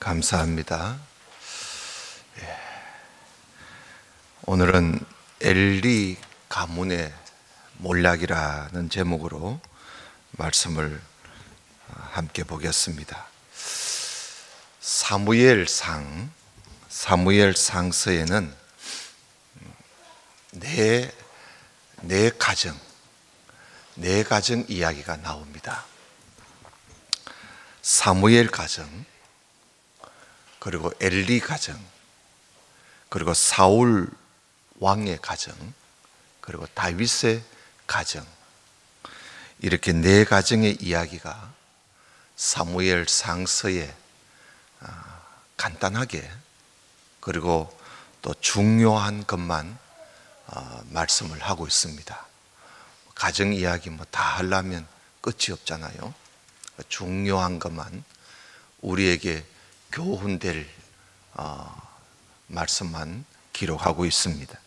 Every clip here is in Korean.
감사합니다. 오늘은 엘리 가문의 몰락이라는 제목으로 말씀을 함께 보겠습니다. 사무엘상서에는 네 가정 이야기가 나옵니다. 사무엘 가정, 그리고 엘리 가정, 그리고 사울 왕의 가정, 그리고 다윗의 가정, 이렇게 네 가정의 이야기가 사무엘 상서에 간단하게, 그리고 또 중요한 것만 말씀을 하고 있습니다. 가정 이야기 다 하려면 끝이 없잖아요. 중요한 것만, 우리에게 교훈될 말씀만 기록하고 있습니다.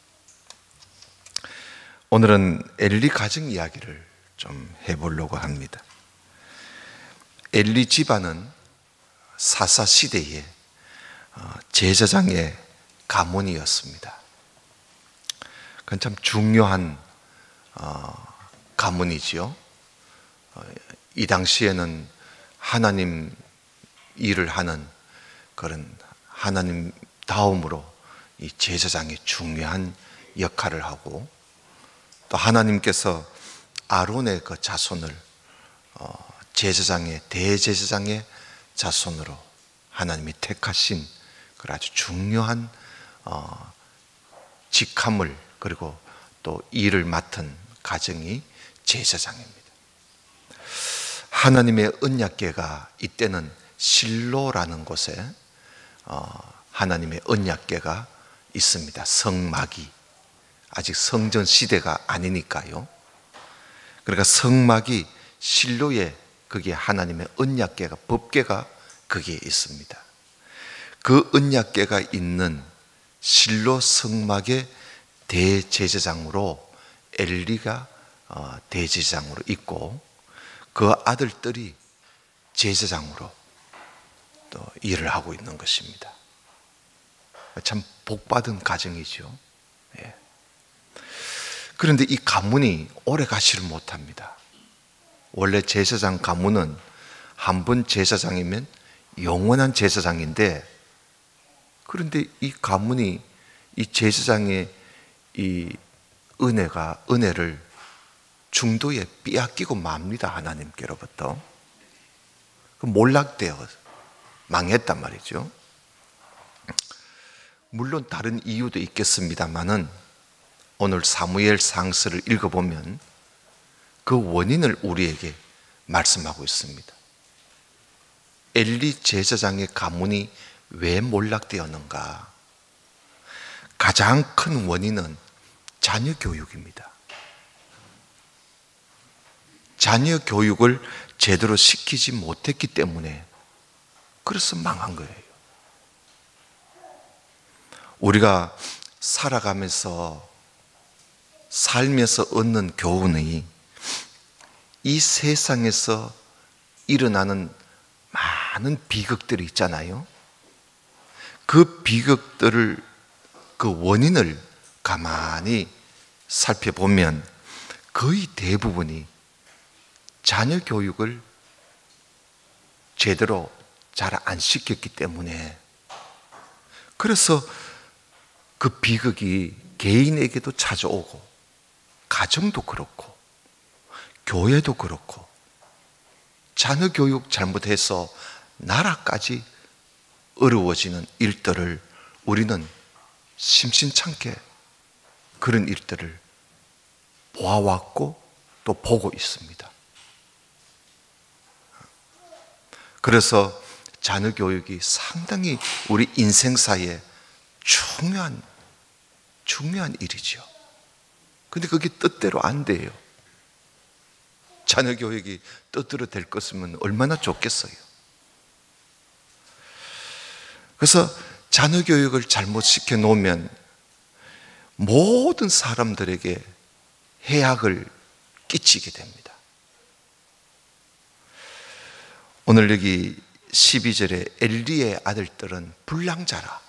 오늘은 엘리 가정 이야기를 좀 해보려고 합니다. 엘리 집안은 사사 시대에 제사장의 가문이었습니다. 그건 참 중요한 가문이지요. 이 당시에는 하나님 일을 하는 그런 하나님 다음으로 이 제사장이 중요한 역할을 하고, 또 하나님께서 아론의 그 자손을 제사장의 대제사장의 자손으로 하나님이 택하신 그 아주 중요한 직함을, 그리고 또 일을 맡은 가정이 제사장입니다. 하나님의 언약궤가 이때는 실로라는 곳에 하나님의 언약궤가 있습니다. 성막이 아직 성전 시대가 아니니까요. 그러니까 성막이 실로에, 그게 하나님의 언약궤가, 법궤가 거기에 있습니다. 그 언약궤가 있는 실로 성막의 대제사장으로 엘리가 대제사장으로 있고, 그 아들들이 제사장으로 또 일을 하고 있는 것입니다. 참 복받은 가정이죠. 예. 그런데 이 가문이 오래 가지를 못합니다. 원래 제사장 가문은 한 번 제사장이면 영원한 제사장인데, 그런데 이 가문이 이 제사장의 이 은혜를 중도에 빼앗기고 맙니다. 하나님께로부터 몰락되어 망했단 말이죠. 물론 다른 이유도 있겠습니다만은 오늘 사무엘 상서를 읽어보면 그 원인을 우리에게 말씀하고 있습니다. 엘리 제사장의 가문이 왜 몰락되었는가? 가장 큰 원인은 자녀 교육입니다. 자녀 교육을 제대로 시키지 못했기 때문에, 그래서 망한 거예요. 우리가 살아가면서 살면서 얻는 교훈이 이 세상에서 일어나는 많은 비극들이 있잖아요. 그 비극들을, 그 원인을 가만히 살펴보면 거의 대부분이 자녀 교육을 제대로 잘 안 시켰기 때문에, 그래서 그 비극이 개인에게도 찾아오고, 가정도 그렇고 교회도 그렇고, 자녀 교육 잘못해서 나라까지 어려워지는 일들을 우리는 심심찮게 그런 일들을 보아왔고 또 보고 있습니다. 그래서 자녀 교육이 상당히 우리 인생사에 중요한 일이죠. 근데 그게 뜻대로 안 돼요. 자녀 교육이 뜻대로 될 것이면 얼마나 좋겠어요. 그래서 자녀 교육을 잘못 시켜 놓으면 모든 사람들에게 해악을 끼치게 됩니다. 오늘 여기 12절에 엘리의 아들들은 불량자라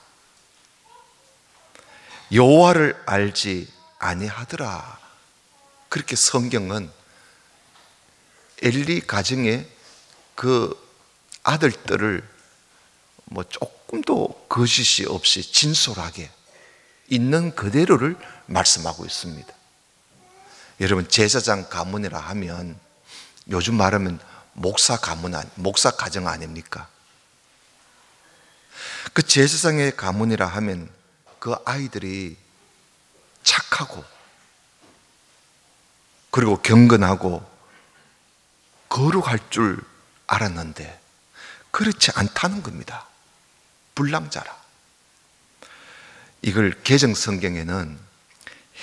여호와를 알지 아니하더라. 그렇게 성경은 엘리 가정의 그 아들들을 조금도 거짓이 없이 진솔하게 있는 그대로를 말씀하고 있습니다. 여러분, 제사장 가문이라 하면 요즘 말하면 목사 가정 아닙니까? 그 제사장의 가문이라 하면 그 아이들이 착하고 그리고 경건하고 거룩할 줄 알았는데 그렇지 않다는 겁니다. 불량자라. 이걸 개정 성경에는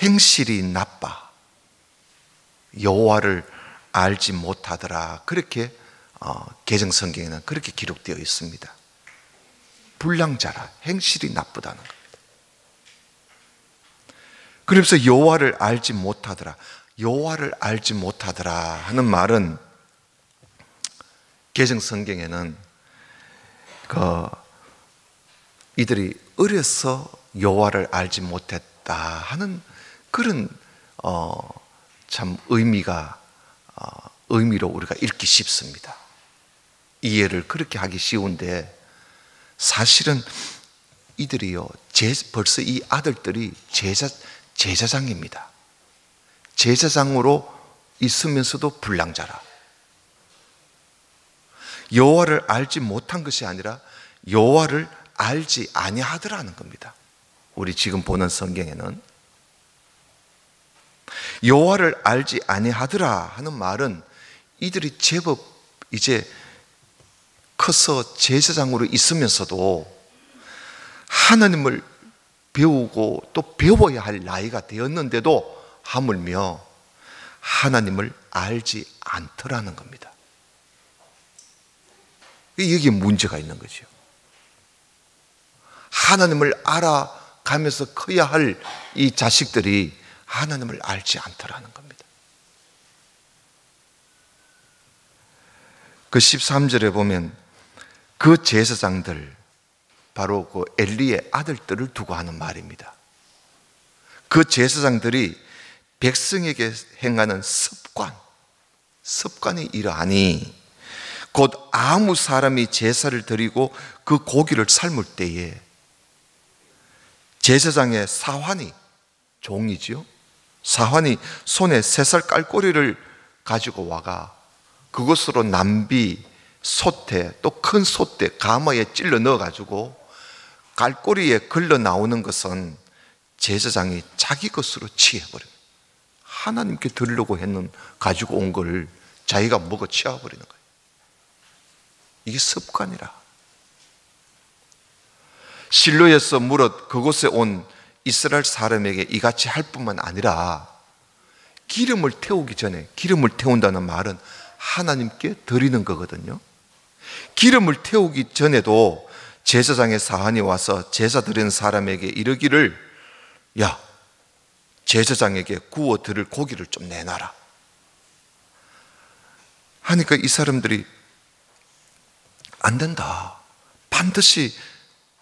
행실이 나빠 여호와를 알지 못하더라, 그렇게 개정 성경에는 그렇게 기록되어 있습니다. 불량자라, 행실이 나쁘다는 겁니다. 그래서 여호와를 알지 못하더라, 여호와를 알지 못하더라 하는 말은 개정 성경에는 이들이 어려서 여호와를 알지 못했다 하는 그런 참 의미로 우리가 읽기 쉽습니다. 이해를 그렇게 하기 쉬운데 사실은 이들이요, 벌써 이 아들들이 제사장입니다. 제사장으로 있으면서도 불량자라. 여호와를 알지 못한 것이 아니라 여호와를 알지 아니하더라는 겁니다. 우리 지금 보는 성경에는 여호와를 알지 아니하더라 하는 말은 이들이 제법 이제 커서 제사장으로 있으면서도 하나님을 배우고 또 배워야 할 나이가 되었는데도 하물며 하나님을 알지 않더라는 겁니다. 여기에 문제가 있는 거죠. 하나님을 알아가면서 커야 할 이 자식들이 하나님을 알지 않더라는 겁니다. 그 13절에 보면 그 제사장들, 바로 그 엘리의 아들들을 두고 하는 말입니다. 그 제사장들이 백성에게 행하는 습관이 이러하니 곧 아무 사람이 제사를 드리고 그 고기를 삶을 때에 제사장의 사환이, 종이지요, 사환이 손에 세 살 깔꼬리를 가지고 와가 그것으로 남비, 솥대, 또 큰 솥대, 가마에 찔러 넣어가지고 깔꼬리에 걸러 나오는 것은 제사장이 자기 것으로 취해버립니다. 하나님께 드리려고 했는 가지고 온 걸 자기가 먹어 치워버리는 거예요. 이게 습관이라. 실로에서 물어 그곳에 온 이스라엘 사람에게 이같이 할 뿐만 아니라 기름을 태우기 전에, 기름을 태운다는 말은 하나님께 드리는 거거든요. 기름을 태우기 전에도 제사장의 사환이 와서 제사 드리는 사람에게 이르기를, 야, 제사장에게 구워 드릴 고기를 좀 내놔라 하니까 이 사람들이 안 된다, 반드시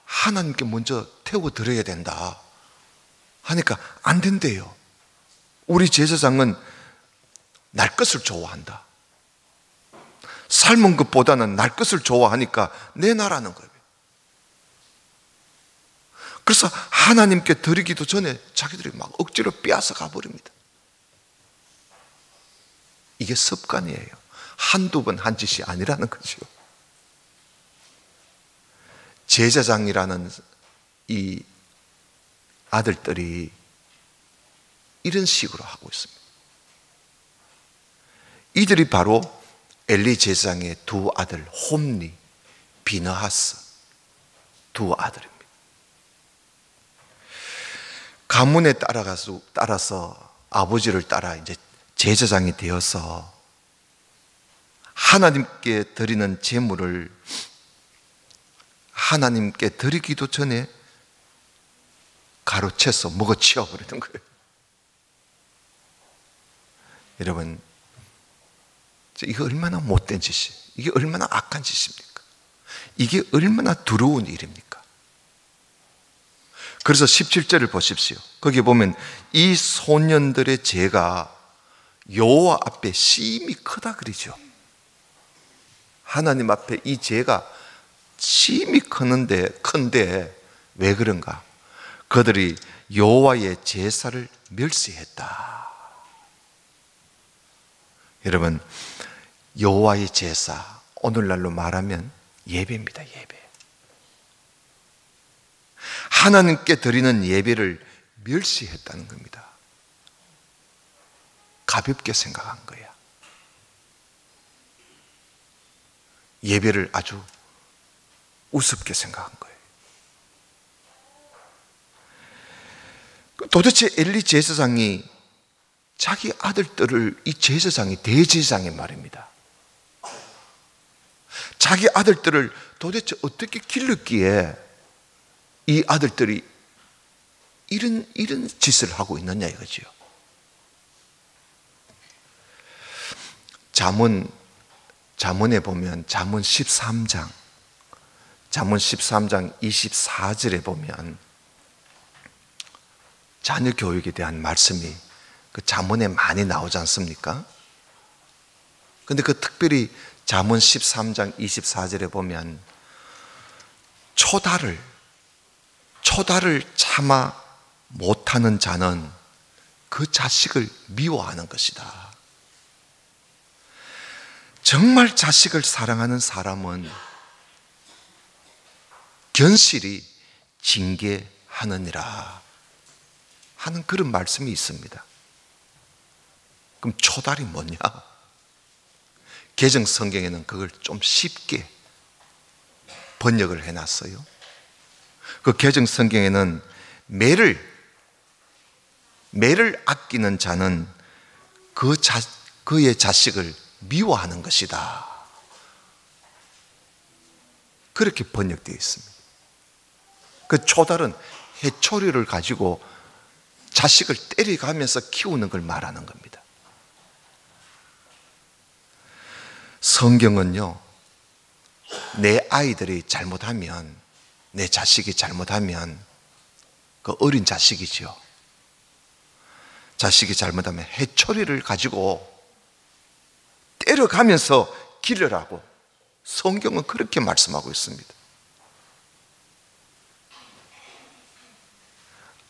하나님께 먼저 태워 드려야 된다 하니까 안 된대요. 우리 제사장은 날 것을 좋아한다, 삶은 것보다는 날 것을 좋아하니까 내놔라는 거예요. 그래서 하나님께 드리기도 전에 자기들이 막 억지로 빼앗아 가버립니다. 이게 습관이에요. 한두 번 한 짓이 아니라는 거죠. 제사장이라는 이 아들들이 이런 식으로 하고 있습니다. 이들이 바로 엘리 제사장의 두 아들, 홈리, 비느하스 두 아들입니다. 가문에 따라서 아버지를 따라 이제 제사장이 되어서 하나님께 드리는 제물을 하나님께 드리기도 전에 가로채서 먹어치워 버리는 거예요. 여러분, 이게 얼마나 못된 짓이에요. 이게 얼마나 악한 짓입니까? 이게 얼마나 두려운 일입니까? 그래서 17절을 보십시오. 거기 보면 이 소년들의 죄가 여호와 앞에 심히 크다 그러죠. 하나님 앞에 이 죄가 심히 큰데 왜 그런가? 그들이 여호와의 제사를 멸시했다. 여러분, 여호와의 제사, 오늘날로 말하면 예배입니다. 예배. 하나님께 드리는 예배를 멸시했다는 겁니다. 가볍게 생각한 거야. 예배를 아주 우습게 생각한 거예요. 도대체 엘리 제사장이 자기 아들들을, 이 제사장이 대제사장이 말입니다, 자기 아들들을 도대체 어떻게 길렀기에 이 아들들이 이런 짓을 하고 있느냐 이거죠. 잠언에 보면 잠언 13장 24절에 보면 자녀 교육에 대한 말씀이 그 잠언에 많이 나오지 않습니까? 근데 그 특별히 잠언 13장 24절에 보면 초다를 참아 못하는 자는 그 자식을 미워하는 것이다. 정말 자식을 사랑하는 사람은 견실히 징계하느니라 하는 그런 말씀이 있습니다. 그럼 초달이 뭐냐? 개정 성경에는 그걸 좀 쉽게 번역을 해놨어요. 그 개정 성경에는 매를 아끼는 자는 그의 자식을 미워하는 것이다. 그렇게 번역되어 있습니다. 그 초달은 해초리를 가지고 자식을 때려가면서 키우는 걸 말하는 겁니다. 성경은요, 내 아이들이 잘못하면, 내 자식이 잘못하면, 그 어린 자식이죠, 자식이 잘못하면 해초리를 가지고 때려가면서 기르라고 성경은 그렇게 말씀하고 있습니다.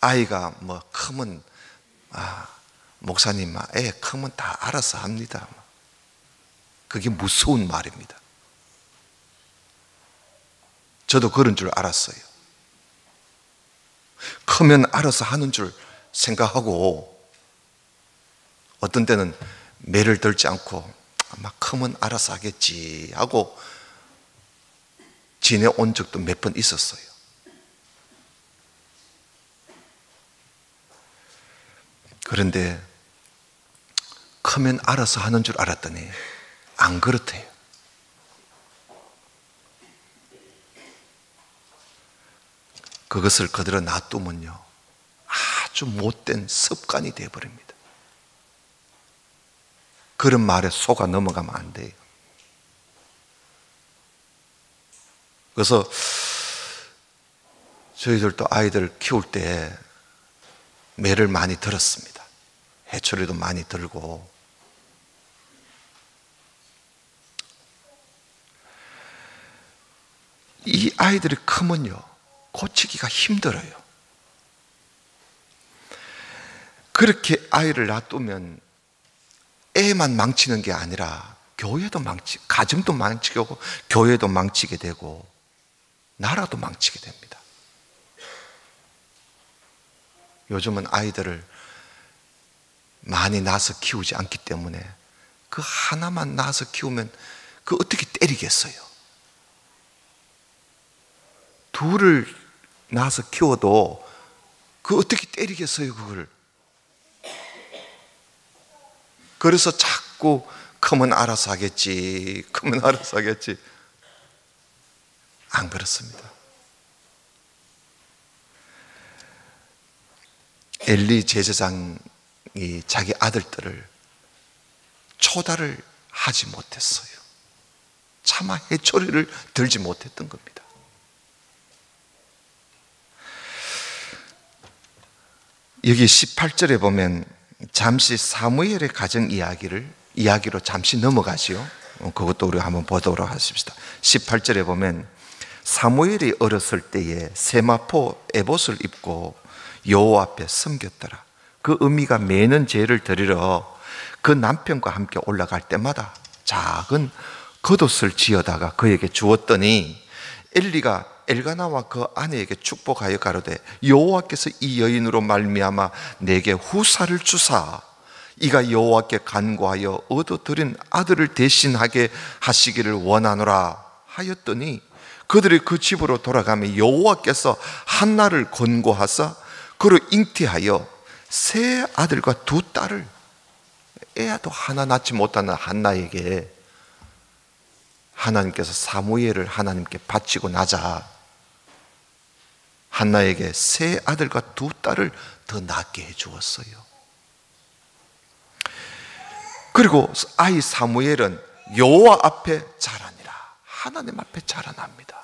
아이가 뭐 크면 목사님 애 크면 다 알아서 합니다. 그게 무서운 말입니다. 저도 그런 줄 알았어요. 크면 알아서 하는 줄 생각하고 어떤 때는 매를 들지 않고 아마 크면 알아서 하겠지 하고 지내온 적도 몇 번 있었어요. 그런데 크면 알아서 하는 줄 알았더니 안 그렇대요. 그것을 그대로 놔두면요, 아주 못된 습관이 되어버립니다. 그런 말에 속아 넘어가면 안 돼요. 그래서 저희들도 아이들 키울 때 매를 많이 들었습니다. 해초리도 많이 들고. 이 아이들이 크면요, 고치기가 힘들어요. 그렇게 아이를 놔두면 애만 망치는 게 아니라 교회도 가정도 망치고 교회도 망치게 되고 나라도 망치게 됩니다. 요즘은 아이들을 많이 낳아서 키우지 않기 때문에 그 하나만 낳아서 키우면 그 어떻게 때리겠어요? 둘을 낳아서 키워도 그 어떻게 때리겠어요, 그걸? 그래서 자꾸 크면 알아서 하겠지, 크면 알아서 하겠지. 안 그렇습니다. 엘리 제사장이 자기 아들들을 초달을 하지 못했어요. 차마 해초리를 들지 못했던 겁니다. 여기 18절에 보면 잠시 사무엘의 가정 이야기로 잠시 넘어가지요. 그것도 우리가 한번 보도록 하십시다. 18절에 보면 사무엘이 어렸을 때에 세마포 에봇을 입고 여호와 앞에 섬겼더라. 그 의미가 매년 제를 드리러 그 남편과 함께 올라갈 때마다 작은 겉옷을 지어다가 그에게 주었더니 엘리가 엘가나와 그 아내에게 축복하여 가로되 여호와께서 이 여인으로 말미암아 내게 후사를 주사 이가 여호와께 간구하여 얻어들인 아들을 대신하게 하시기를 원하노라 하였더니 그들이 그 집으로 돌아가며 여호와께서 한나를 권고하사 그를 잉태하여 세 아들과 두 딸을 애도 하나 낳지 못하는 한나에게 하나님께서 사무엘을 하나님께 바치고 나자 한나에게 세 아들과 두 딸을 더 낳게 해 주었어요. 그리고 아이 사무엘은 여호와 앞에 자라니라. 하나님 앞에 자라납니다.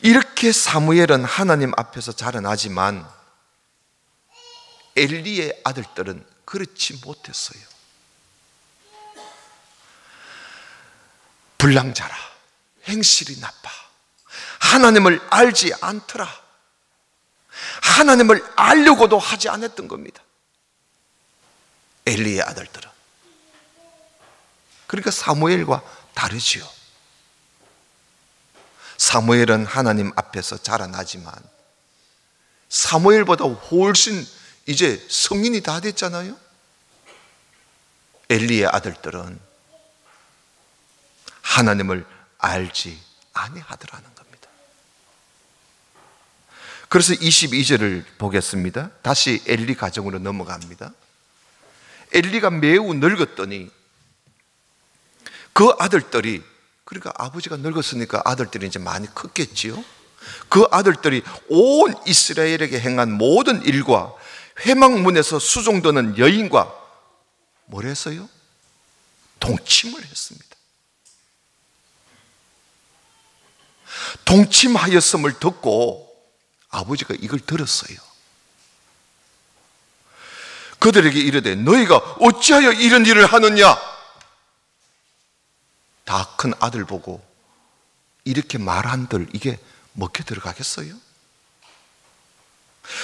이렇게 사무엘은 하나님 앞에서 자라나지만 엘리의 아들들은 그렇지 못했어요. 불량자라, 행실이 나빠, 하나님을 알지 않더라, 하나님을 알려고도 하지 않았던 겁니다. 엘리의 아들들은. 그러니까 사무엘과 다르지요. 사무엘은 하나님 앞에서 자라나지만 사무엘보다 훨씬 이제 성인이 다 됐잖아요. 엘리의 아들들은 하나님을 알지 아니하더라는 겁니다. 그래서 22절을 보겠습니다. 다시 엘리 가정으로 넘어갑니다. 엘리가 매우 늙었더니 그 아들들이, 그러니까 아버지가 늙었으니까 아들들이 이제 많이 컸겠지요. 그 아들들이 온 이스라엘에게 행한 모든 일과 회막문에서 수종드는 여인과 뭘 했어요? 동침을 했습니다. 동침하였음을 듣고 아버지가 이걸 들었어요. 그들에게 이르되 너희가 어찌하여 이런 일을 하느냐? 다 큰 아들 보고 이렇게 말한들 이게 먹혀 들어가겠어요?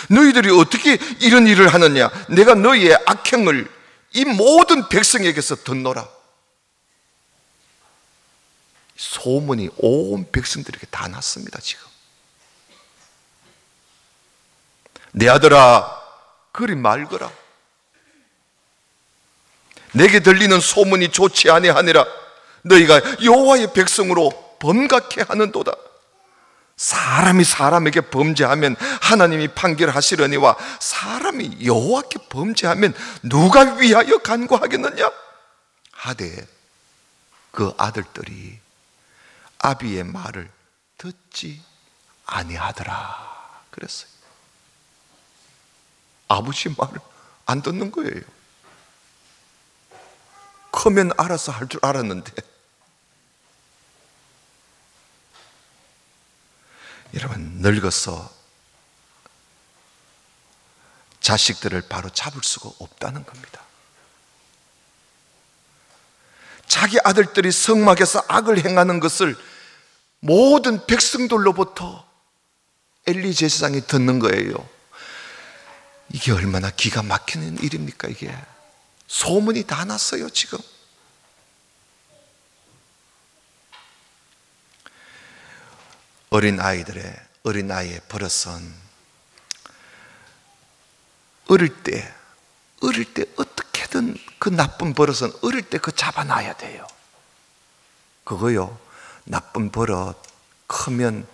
너희들이 어떻게 이런 일을 하느냐? 내가 너희의 악행을 이 모든 백성에게서 듣노라. 소문이 온 백성들에게 다 났습니다. 지금 내 아들아 그리 말거라. 내게 들리는 소문이 좋지 아니하니라. 너희가 여호와의 백성으로 범각해 하는도다. 사람이 사람에게 범죄하면 하나님이 판결하시려니와 사람이 여호와께 범죄하면 누가 위하여 간구하겠느냐 하되 그 아들들이 아비의 말을 듣지 아니하더라 그랬어요. 아버지 말을 안 듣는 거예요. 크면 알아서 할 줄 알았는데. 여러분, 늙어서 자식들을 바로 잡을 수가 없다는 겁니다. 자기 아들들이 성막에서 악을 행하는 것을 모든 백성들로부터 엘리 제사장이 듣는 거예요. 이게 얼마나 기가 막히는 일입니까? 이게 소문이 다 났어요. 지금 어린아이의 버릇은 어릴 때 어떻게든 그 나쁜 버릇은 어릴 때 그 잡아놔야 돼요. 그거요, 나쁜 버릇 크면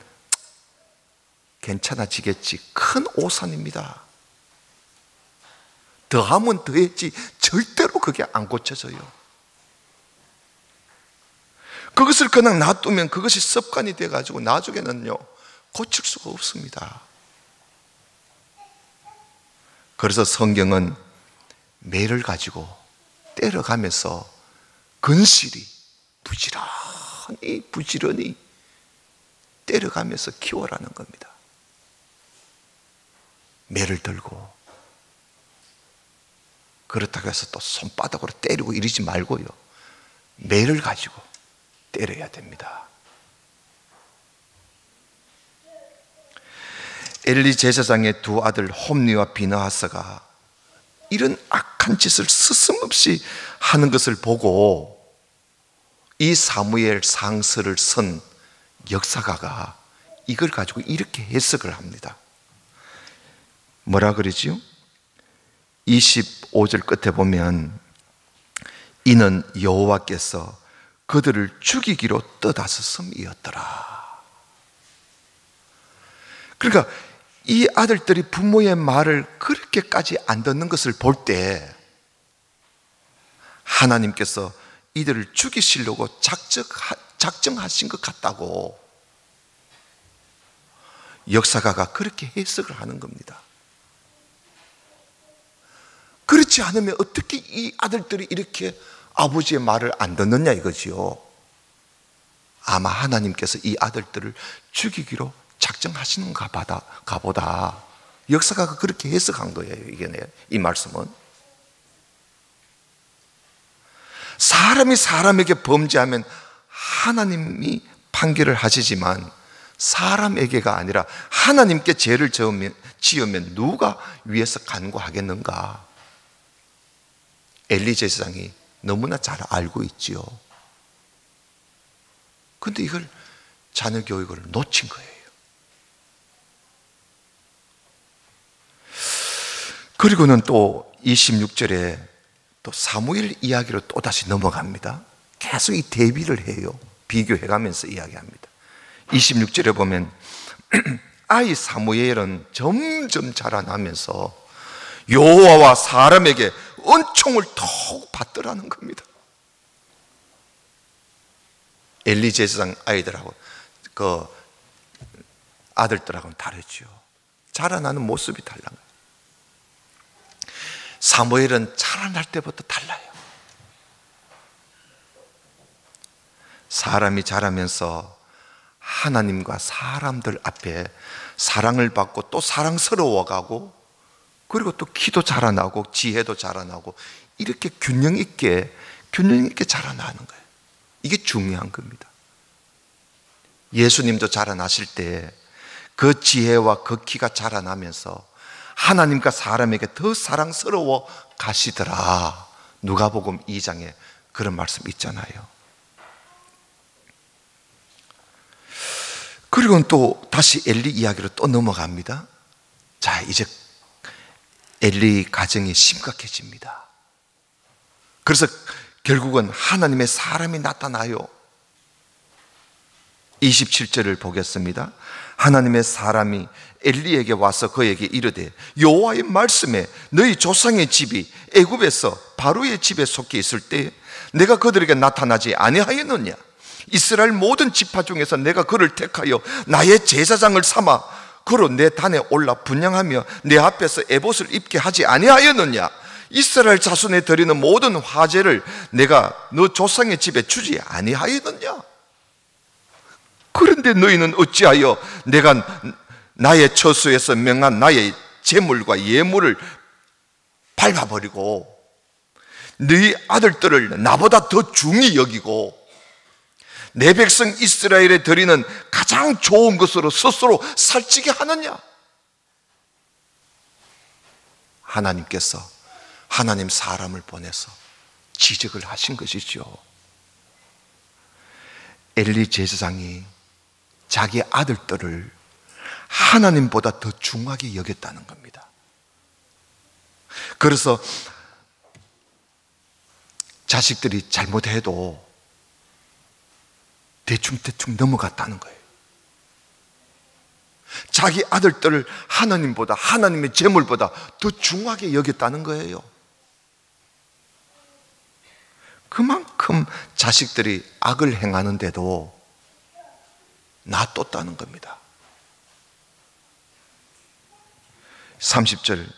괜찮아지겠지, 큰 오산입니다. 더하면 더했지 절대로 그게 안 고쳐져요. 그것을 그냥 놔두면 그것이 습관이 돼가지고 나중에는요 고칠 수가 없습니다. 그래서 성경은 매를 가지고 때려가면서 근실히 부지런히 때려가면서 키워라는 겁니다. 매를 들고, 그렇다고 해서 또 손바닥으로 때리고 이러지 말고요, 매를 가지고 때려야 됩니다. 엘리 제사장의 두 아들 홈니와 비느하스가 이런 악한 짓을 스스럼없이 하는 것을 보고 이 사무엘 상서를 쓴 역사가가 이걸 가지고 이렇게 해석을 합니다. 뭐라 그러지요? 25절 끝에 보면 이는 여호와께서 그들을 죽이기로 떠다섰음이었더라. 그러니까 이 아들들이 부모의 말을 그렇게까지 안 듣는 것을 볼 때 하나님께서 이들을 죽이시려고 작정하신 것 같다고 역사가가 그렇게 해석을 하는 겁니다. 그렇지 않으면 어떻게 이 아들들이 이렇게 아버지의 말을 안 듣느냐 이거지요. 아마 하나님께서 이 아들들을 죽이기로 작정하시는가 보다. 역사가가 그렇게 해석한 거예요. 이 말씀은 사람이 사람에게 범죄하면 하나님이 판결을 하시지만 사람에게가 아니라 하나님께 죄를 지으면 누가 위에서 간구하겠는가? 엘리 제사장이 너무나 잘 알고 있지요. 그런데 이걸 자녀 교육을 놓친 거예요. 그리고는 또 26절에 또 사무엘 이야기로 또다시 넘어갑니다. 계속 이 대비를 해요. 비교해가면서 이야기합니다. 26절에 보면 아이 사무엘은 점점 자라나면서 여호와와 사람에게 은총을 더욱 받더라는 겁니다. 엘리 제사장 아이들하고 그 아들들하고는 다르죠. 자라나는 모습이 달라요. 사무엘은 자라날 때부터 달라요. 사람이 자라면서 하나님과 사람들 앞에 사랑을 받고 또 사랑스러워가고 그리고 또 키도 자라나고 지혜도 자라나고 이렇게 균형 있게 자라나는 거예요. 이게 중요한 겁니다. 예수님도 자라나실 때 그 지혜와 그 키가 자라나면서 하나님과 사람에게 더 사랑스러워 가시더라. 누가복음 2장에 그런 말씀 있잖아요. 그리고 또 다시 엘리 이야기로 또 넘어갑니다. 자, 이제 엘리 가정이 심각해집니다. 그래서 결국은 하나님의 사람이 나타나요. 27절을 보겠습니다. 하나님의 사람이 엘리에게 와서 그에게 이르되 여호와의 말씀에 너희 조상의 집이 애굽에서 바로의 집에 속해 있을 때 내가 그들에게 나타나지 아니하였느냐? 이스라엘 모든 지파 중에서 내가 그를 택하여 나의 제사장을 삼아 그로 내 단에 올라 분향하며 내 앞에서 에봇을 입게 하지 아니하였느냐? 이스라엘 자손에 드리는 모든 화제를 내가 너 조상의 집에 주지 아니하였느냐? 그런데 너희는 어찌하여 내가 나의 처소에서 명한 나의 제물과 예물을 밟아버리고 너희 아들들을 나보다 더 중히 여기고 내 백성 이스라엘에 드리는 가장 좋은 것으로 스스로 살찌게 하느냐? 하나님께서 하나님 사람을 보내서 지적을 하신 것이죠. 엘리 제사장이 자기 아들들을 하나님보다 더 중하게 여겼다는 겁니다. 그래서 자식들이 잘못해도 대충 넘어갔다는 거예요. 자기 아들들을 하나님보다, 하나님의 재물보다 더 중하게 여겼다는 거예요. 그만큼 자식들이 악을 행하는데도 놔뒀다는 겁니다. 30절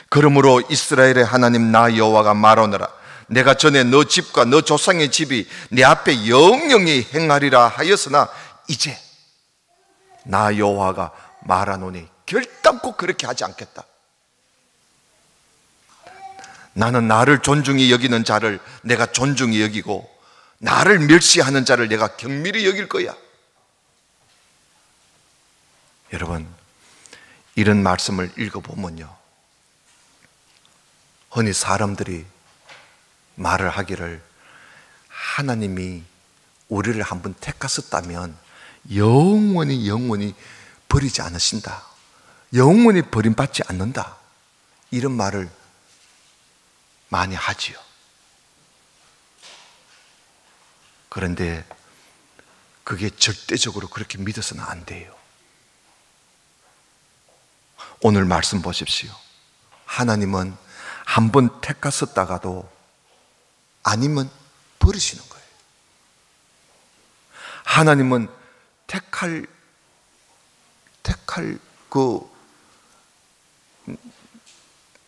그러므로 이스라엘의 하나님 나 여호와가 말하노라 내가 전에 너 집과 너 조상의 집이 내 앞에 영영히 행하리라 하였으나 이제 나 여호와가 말하노니 결단코 그렇게 하지 않겠다. 나는 나를 존중히 여기는 자를 내가 존중히 여기고 나를 멸시하는 자를 내가 경밀히 여길 거야. 여러분, 이런 말씀을 읽어보면요, 흔히 사람들이 말을 하기를 하나님이 우리를 한번 택하셨다면 영원히 버리지 않으신다, 영원히 버림받지 않는다, 이런 말을 많이 하지요. 그런데 그게 절대적으로 그렇게 믿어서는 안 돼요. 오늘 말씀 보십시오. 하나님은 한번 택하셨다가도 아니면 버리시는 거예요. 하나님은 택할 그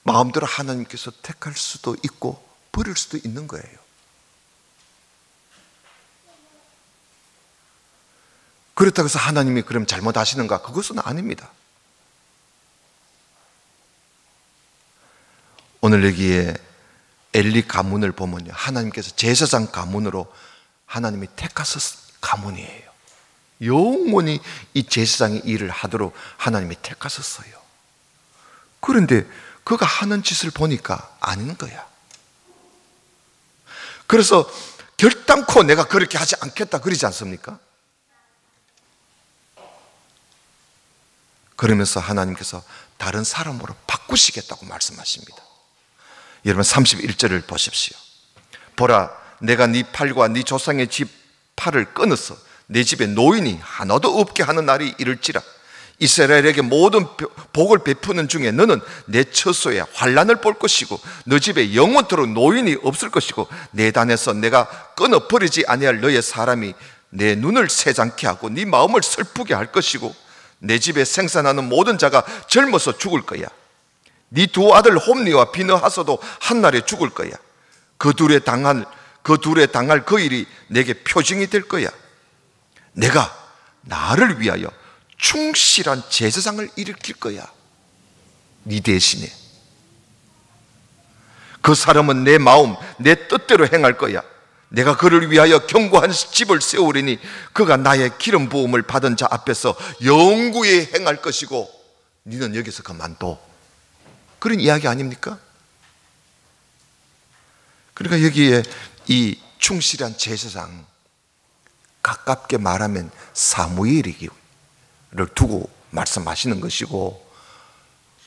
마음대로 하나님께서 택할 수도 있고 버릴 수도 있는 거예요. 그렇다고 해서 하나님이 그럼 잘못하시는가? 그것은 아닙니다. 오늘 여기에 엘리 가문을 보면요, 하나님께서 제사장 가문으로 하나님이 택하신 가문이에요. 영원히 이 제사장이 일을 하도록 하나님이 택하셨어요. 그런데 그가 하는 짓을 보니까 아닌 거야. 그래서 결단코 내가 그렇게 하지 않겠다 그러지 않습니까? 그러면서 하나님께서 다른 사람으로 바꾸시겠다고 말씀하십니다. 여러분 31절을 보십시오. 보라, 내가 네 팔과 네 조상의 집 팔을 끊어서 내 집에 노인이 하나도 없게 하는 날이 이를지라. 이스라엘에게 모든 복을 베푸는 중에 너는 내 처소에 환난을 볼 것이고 너 집에 영원토록 노인이 없을 것이고 내 단에서 내가 끊어버리지 아니할 너의 사람이 내 눈을 새장케 하고 네 마음을 슬프게 할 것이고 내 집에 생산하는 모든 자가 젊어서 죽을 거야. 네 두 아들 홈리와 비느하서도 한날에 죽을 거야. 그 둘에 당할 그 일이 내게 표징이 될 거야. 내가 나를 위하여 충실한 제사장을 일으킬 거야. 네 대신에. 그 사람은 내 마음, 내 뜻대로 행할 거야. 내가 그를 위하여 견고한 집을 세우리니 그가 나의 기름 부음을 받은 자 앞에서 영구히 행할 것이고 너는 여기서 그만둬. 그런 이야기 아닙니까? 그러니까 여기에 이 충실한 제사장, 가깝게 말하면 사무엘이기를 두고 말씀하시는 것이고,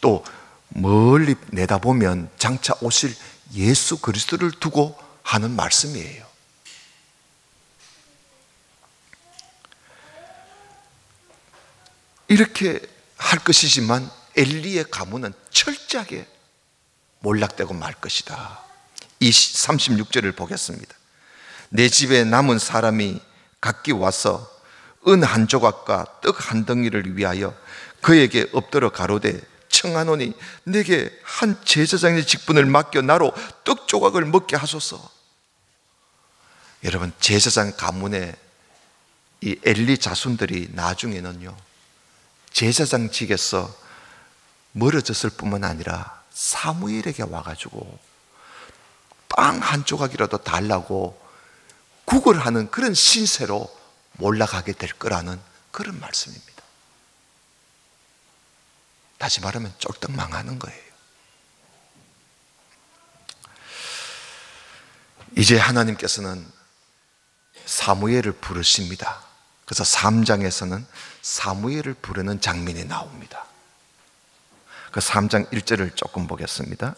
또 멀리 내다보면 장차 오실 예수 그리스도를 두고 하는 말씀이에요. 이렇게 할 것이지만 엘리의 가문은 철저하게 몰락되고 말 것이다. 이 36절을 보겠습니다. 내 집에 남은 사람이 각기 와서 은 한 조각과 떡 한 덩이를 위하여 그에게 엎드려 가로되 청하노니 내게 한 제사장의 직분을 맡겨 나로 떡 조각을 먹게 하소서. 여러분, 제사장 가문의 이 엘리 자손들이 나중에는요, 제사장직에서 멀어졌을 뿐만 아니라 사무엘에게 와가지고 빵 한 조각이라도 달라고 구걸하는 그런 신세로 몰락하게 될 거라는 그런 말씀입니다. 다시 말하면 쫄딱 망하는 거예요. 이제 하나님께서는 사무엘을 부르십니다. 그래서 3장에서는 사무엘을 부르는 장면이 나옵니다. 그 3장 1절을 조금 보겠습니다.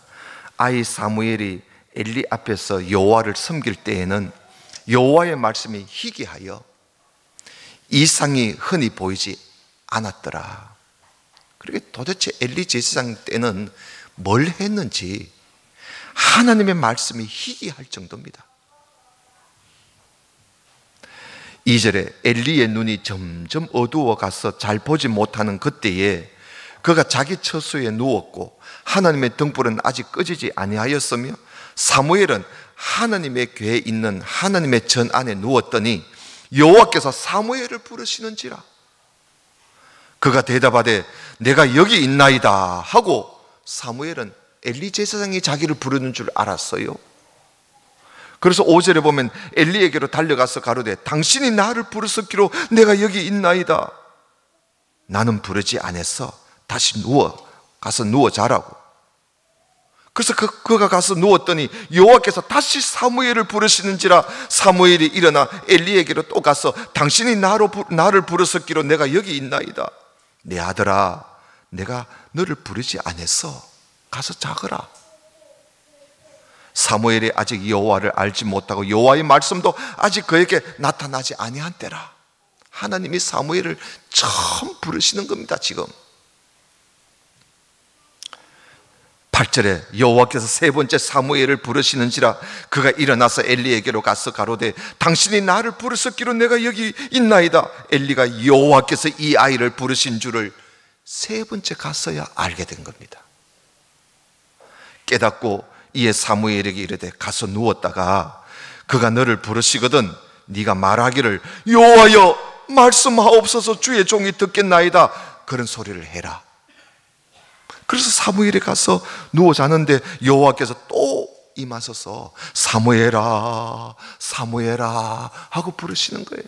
아이 사무엘이 엘리 앞에서 여호와를 섬길 때에는 여호와의 말씀이 희귀하여 이상이 흔히 보이지 않았더라. 그러게 도대체 엘리 제사장 때는 뭘 했는지 하나님의 말씀이 희귀할 정도입니다. 2절에 엘리의 눈이 점점 어두워 가서 잘 보지 못하는 그때에 그가 자기 처소에 누웠고 하나님의 등불은 아직 꺼지지 아니하였으며 사무엘은 하나님의 궤에 있는 하나님의 전 안에 누웠더니 여호와께서 사무엘을 부르시는지라. 그가 대답하되 내가 여기 있나이다 하고 사무엘은 엘리 제사장이 자기를 부르는 줄 알았어요. 그래서 5절에 보면 엘리에게로 달려가서 가로되 당신이 나를 부르셨기로 내가 여기 있나이다. 나는 부르지 않았어. 다시 가서 누워 자라고. 그래서 그가 가서 누웠더니 여호와께서 다시 사무엘을 부르시는지라. 사무엘이 일어나 엘리에게로 또 가서 당신이 나를 부르셨기로 내가 여기 있나이다. 내 아들아, 내가 너를 부르지 않았어. 가서 자거라. 사무엘이 아직 여호와를 알지 못하고 여호와의 말씀도 아직 그에게 나타나지 아니한 때라. 하나님이 사무엘을 처음 부르시는 겁니다. 지금 8절에 여호와께서 세 번째 사무엘을 부르시는지라. 그가 일어나서 엘리에게로 가서 가로되 당신이 나를 부르셨기로 내가 여기 있나이다. 엘리가 여호와께서 이 아이를 부르신 줄을 세 번째 가서야 알게 된 겁니다. 깨닫고 이에 사무엘에게 이르되 가서 누웠다가 그가 너를 부르시거든 네가 말하기를 여호와여 말씀하옵소서 주의 종이 듣겠나이다. 그런 소리를 해라. 그래서 사무엘이 가서 누워 자는데 여호와께서 또 임하셔서 사무엘아 사무엘아 하고 부르시는 거예요.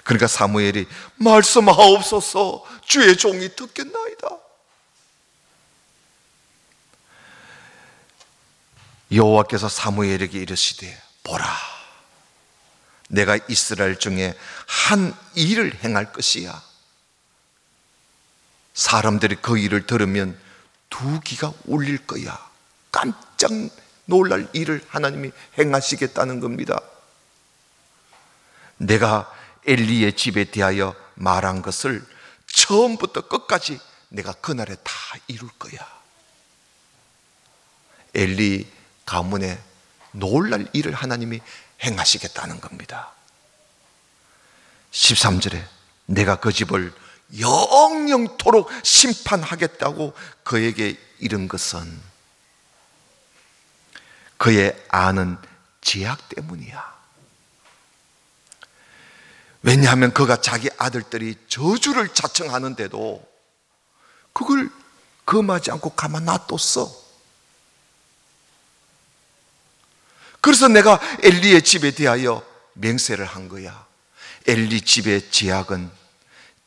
그러니까 사무엘이 말씀하옵소서 주의 종이 듣겠나이다. 여호와께서 사무엘에게 이르시되 보라 내가 이스라엘 중에 한 일을 행할 것이야. 사람들이 그 일을 들으면 두 귀가 울릴 거야. 깜짝 놀랄 일을 하나님이 행하시겠다는 겁니다. 내가 엘리의 집에 대하여 말한 것을 처음부터 끝까지 내가 그날에 다 이룰 거야. 엘리 가문에 놀랄 일을 하나님이 행하시겠다는 겁니다. 13절에 내가 그 집을 영영토록 심판하겠다고 그에게 이른 것은 그의 아는 제약 때문이야. 왜냐하면 그가 자기 아들들이 저주를 자청하는데도 그걸 금하지 않고 가만 놔뒀어. 그래서 내가 엘리의 집에 대하여 맹세를 한 거야. 엘리 집의 제약은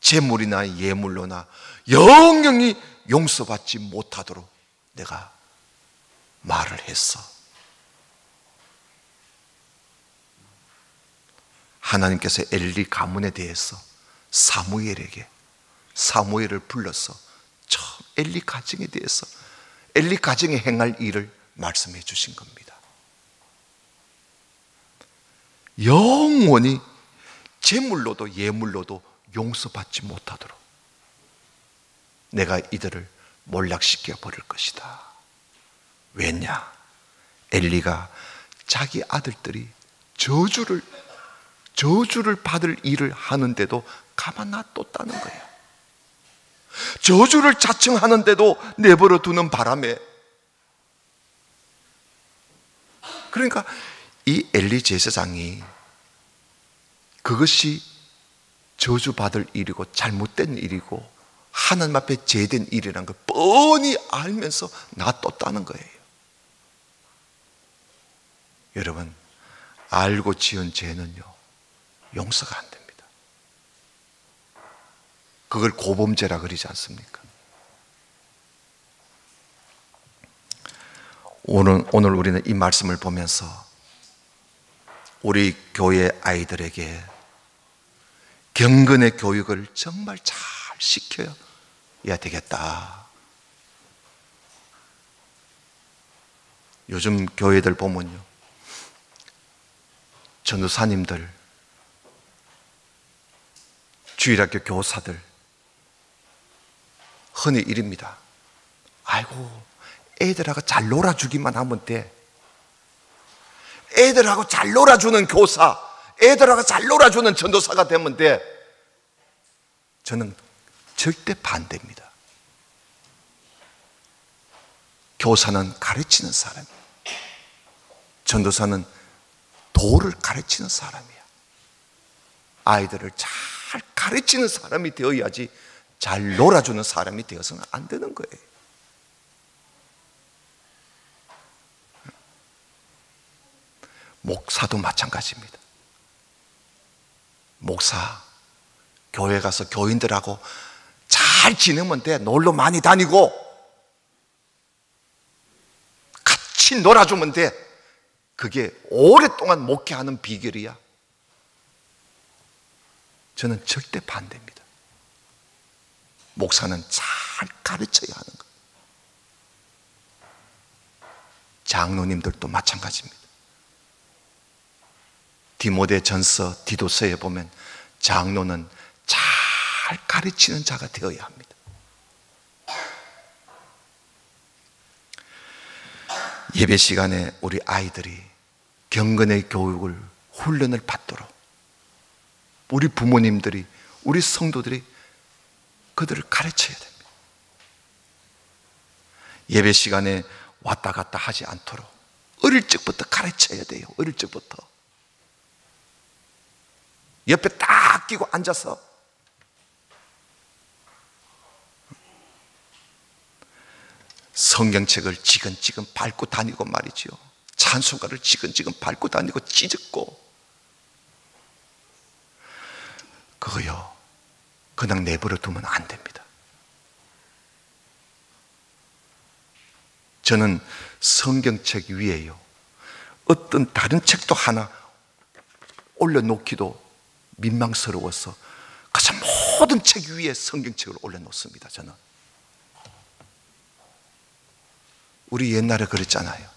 재물이나 예물로나 영영이 용서받지 못하도록 내가 말을 했어. 하나님께서 엘리 가문에 대해서 사무엘을 불러서 처음 엘리 가정에 대해서 엘리 가정에 행할 일을 말씀해 주신 겁니다. 영원히 재물로도 예물로도 용서받지 못하도록 내가 이들을 몰락시켜 버릴 것이다. 왜냐? 엘리가 자기 아들들이 저주를 받을 일을 하는데도 가만 놔뒀다는 거야. 저주를 자청하는데도 내버려 두는 바람에, 그러니까 이 엘리 제사장이 그것이 저주받을 일이고 잘못된 일이고 하나님 앞에 죄된 일이라는 걸 뻔히 알면서 놔뒀다는 거예요. 여러분, 알고 지은 죄는요 용서가 안 됩니다. 그걸 고범죄라 그러지 않습니까? 오늘 우리는 이 말씀을 보면서 우리 교회 아이들에게 경건의 교육을 정말 잘 시켜야 되겠다. 요즘 교회들 보면요, 전도사님들, 주일학교 교사들 흔히 이릅니다. 아이고, 애들하고 잘 놀아주기만 하면 돼. 애들하고 잘 놀아주는 교사, 애들하고 잘 놀아주는 전도사가 되면 돼. 저는 절대 반대입니다. 교사는 가르치는 사람이에요. 전도사는 도를 가르치는 사람이야. 아이들을 잘 가르치는 사람이 되어야지 잘 놀아주는 사람이 되어서는 안 되는 거예요. 목사도 마찬가지입니다. 목사, 교회 가서 교인들하고 잘 지내면 돼. 놀러 많이 다니고 같이 놀아주면 돼. 그게 오랫동안 목회하는 비결이야. 저는 절대 반대입니다. 목사는 잘 가르쳐야 하는 거예요. 장로님들도 마찬가지입니다. 디모데전서 디도서에 보면 장로는 잘 가르치는 자가 되어야 합니다. 예배 시간에 우리 아이들이 경건의 교육을 훈련을 받도록 우리 부모님들이, 우리 성도들이 그들을 가르쳐야 됩니다. 예배 시간에 왔다 갔다 하지 않도록 어릴 적부터 가르쳐야 돼요. 어릴 적부터. 옆에 딱 끼고 앉아서 성경책을 지근지근 밟고 다니고 말이죠. 찬송가를 지근지근 밟고 다니고 찢고, 그거요 그냥 내버려 두면 안 됩니다. 저는 성경책 위에요 어떤 다른 책도 하나 올려놓기도 민망스러워서 그래서 모든 책 위에 성경책을 올려놓습니다. 저는. 우리 옛날에 그랬잖아요.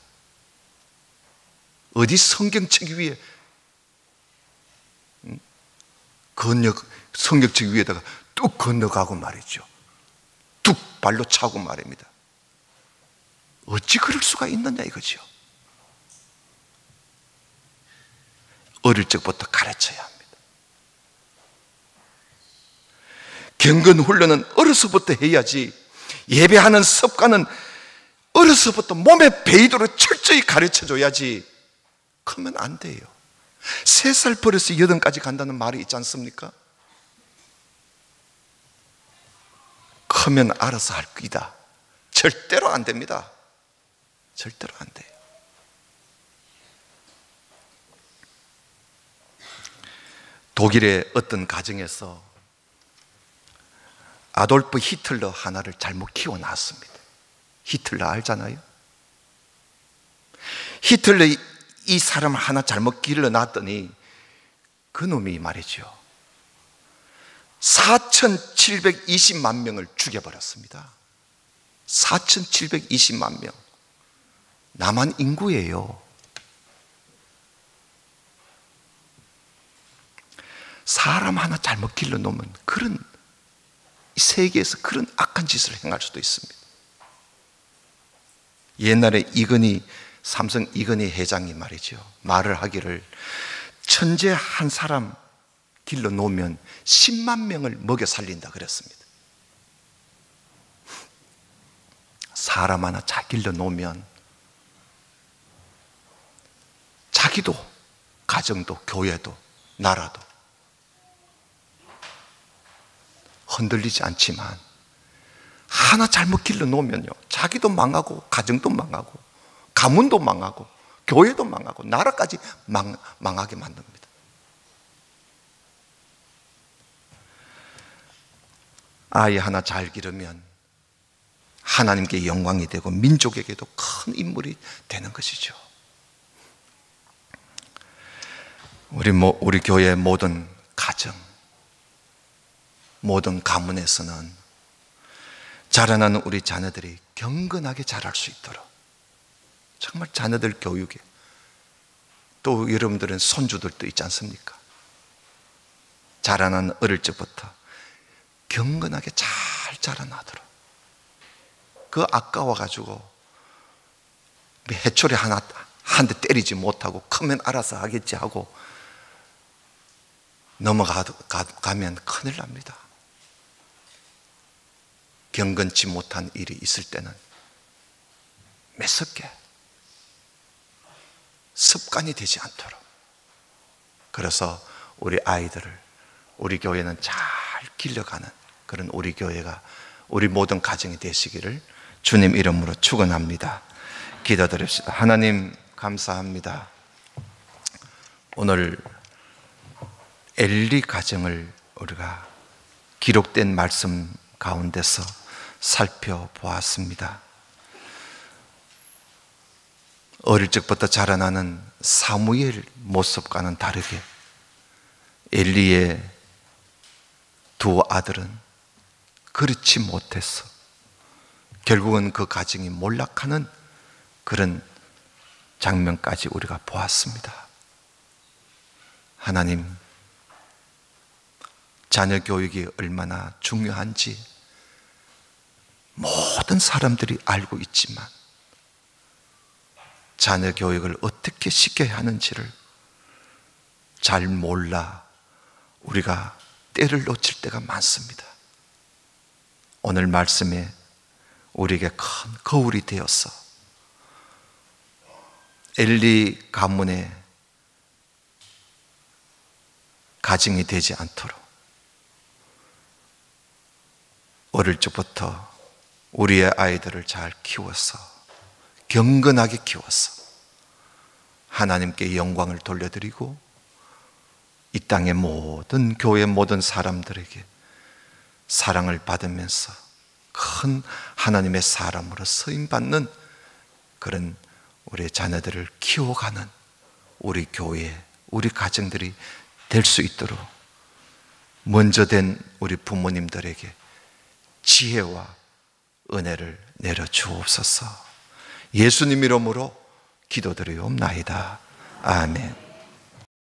어디 성경책 위에 성경책 위에다가 뚝 건너가고 말이죠. 뚝 발로 차고 말입니다. 어찌 그럴 수가 있느냐 이거죠. 어릴 적부터 가르쳐야 합니다. 경건 훈련은 어려서부터 해야지, 예배하는 습관은 어려서부터 몸에 배이도록 철저히 가르쳐줘야지 크면 안 돼요. 3살 버려서 8까지 간다는 말이 있지 않습니까? 크면 알아서 할 거다. 절대로 안 됩니다. 절대로 안 돼요. 독일의 어떤 가정에서 아돌프 히틀러 하나를 잘못 키워놨습니다. 히틀러 알잖아요? 히틀러 이 사람 하나 잘못 길러놨더니 그놈이 말이죠 4,720만 명을 죽여버렸습니다. 4,720만 명. 남한 인구예요. 사람 하나 잘못 길러놓으면 그런 세계에서 그런 악한 짓을 행할 수도 있습니다. 옛날에 삼성 이건희 회장이 말이죠 말을 하기를, 천재 한 사람 길러놓으면 10만 명을 먹여 살린다 그랬습니다. 사람 하나 잘 길러놓으면 자기도, 가정도, 교회도, 나라도 흔들리지 않지만 하나 잘못 길러놓으면요 자기도 망하고 가정도 망하고 가문도 망하고 교회도 망하고 나라까지 망하게 만듭니다. 아이 하나 잘 기르면 하나님께 영광이 되고 민족에게도 큰 인물이 되는 것이죠. 우리 교회의 모든 가정, 모든 가문에서는 자라나는 우리 자녀들이 경건하게 자랄 수 있도록, 정말 자녀들 교육에, 또 여러분들은 손주들도 있지 않습니까? 자라나는 어릴 적부터 경건하게 잘 자라나도록, 그 아까워가지고 해초리 하나 한 대 때리지 못하고 크면 알아서 하겠지 하고 넘어가면 큰일 납니다. 경건치 못한 일이 있을 때는 매섭게 습관이 되지 않도록. 그래서 우리 아이들을, 우리 교회는 잘 길러가는 그런 우리 교회가, 우리 모든 가정이 되시기를 주님 이름으로 축원합니다. 기도드립시다. 하나님 감사합니다. 오늘 엘리 가정을 우리가 기록된 말씀 가운데서 살펴보았습니다. 어릴 적부터 자라나는 사무엘 모습과는 다르게 엘리의 두 아들은 그렇지 못했어. 결국은 그 가정이 몰락하는 그런 장면까지 우리가 보았습니다. 하나님, 자녀 교육이 얼마나 중요한지 모든 사람들이 알고 있지만 자녀 교육을 어떻게 시켜야 하는지를 잘 몰라 우리가 때를 놓칠 때가 많습니다. 오늘 말씀에 우리에게 큰 거울이 되어서 엘리 가문의 가정이 되지 않도록 어릴 적부터 우리의 아이들을 잘 키워서 경건하게 키워서 하나님께 영광을 돌려드리고 이 땅의 모든 교회 모든 사람들에게 사랑을 받으면서 큰 하나님의 사람으로 쓰임받는 그런 우리의 자녀들을 키워가는 우리 교회, 우리 가정들이 될 수 있도록 먼저 된 우리 부모님들에게 지혜와 은혜를 내려 주옵소서. 예수님 이름으로 기도드리옵나이다. 아멘.